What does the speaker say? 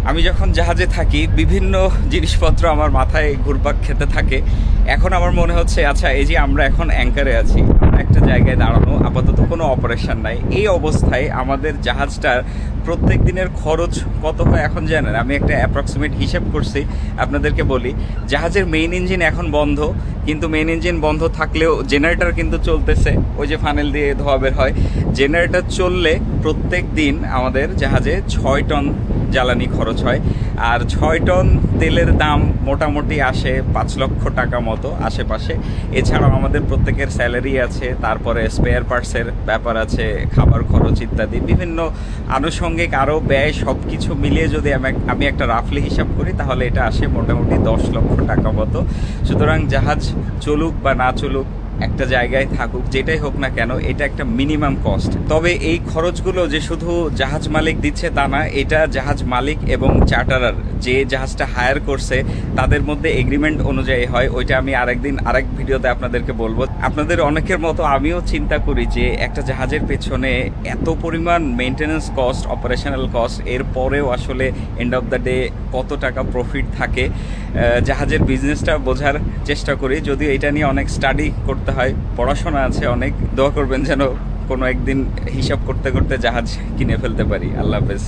আমি যখন জাহাজে থাকি বিভিন্ন জিনিসপত্র আমার মাথায় ঘুরপাক খেতে থাকে। এখন আমার মনে হচ্ছে আচ্ছা, এই যে আমরা এখন অ্যাঙ্কারে আছি, আমরা একটা জায়গায় দাঁড়ানো, আপাতত কোনো অপারেশন নাই, এই অবস্থায় আমাদের জাহাজটার প্রত্যেক দিনের খরচ কত হয় এখন জানেন? আমি একটা অ্যাপ্রক্সিমেট হিসেব করছি, আপনাদেরকে বলি। জাহাজের মেইন ইঞ্জিন এখন বন্ধ, কিন্তু মেইন ইঞ্জিন বন্ধ থাকলেও জেনারেটর কিন্তু চলতেছে, ওই যে ফানেল দিয়ে ধোয়া বের হয়। জেনারেটর চললে প্রত্যেক দিন আমাদের জাহাজে 6 টন জ্বালানি খরচ হয়। আর 6 টন তেলের দাম মোটামুটি আসে 5 লক্ষ টাকা মতো আশেপাশে। এছাড়াও আমাদের প্রত্যেকের স্যালারি আছে, তারপরে স্পেয়ার পার্টসের ব্যাপার আছে, খাবার খরচ ইত্যাদি বিভিন্ন আনুষঙ্গিক আরও ব্যয়, সব কিছু মিলিয়ে যদি আমি একটা রাফলি হিসাব করি তাহলে এটা আসে মোটামুটি 10 লক্ষ টাকা মতো। সুতরাং জাহাজ চলুক বা না চলুক, একটা জায়গায় থাকুক, যেটাই হোক না কেন, এটা একটা মিনিমাম কস্ট। তবে এই খরচগুলো যে শুধু জাহাজ মালিক দিচ্ছে তা না, এটা জাহাজ মালিক এবং চার্টারার যে জাহাজটা হায়ার করছে তাদের মধ্যে এগ্রিমেন্ট অনুযায়ী হয়। ওইটা আমি আরেক ভিডিওতে আপনাদেরকে বলবো। আপনাদের অনেকের মতো আমিও চিন্তা করি যে একটা জাহাজের পেছনে এত পরিমাণ মেনটেন্যান্স কস্ট, অপারেশনাল কস্ট, এরপরেও আসলে এন্ড অফ দ্য ডে কত টাকা প্রফিট থাকে। জাহাজের বিজনেসটা বোঝার চেষ্টা করি, যদিও এটা নিয়ে অনেক স্টাডি করতে হয়, পড়াশোনা আছে অনেক। দোয়া করবেন যেন কোনো একদিন হিসাব করতে করতে জাহাজ কিনে ফেলতে পারি। আল্লাহ হাফেজ।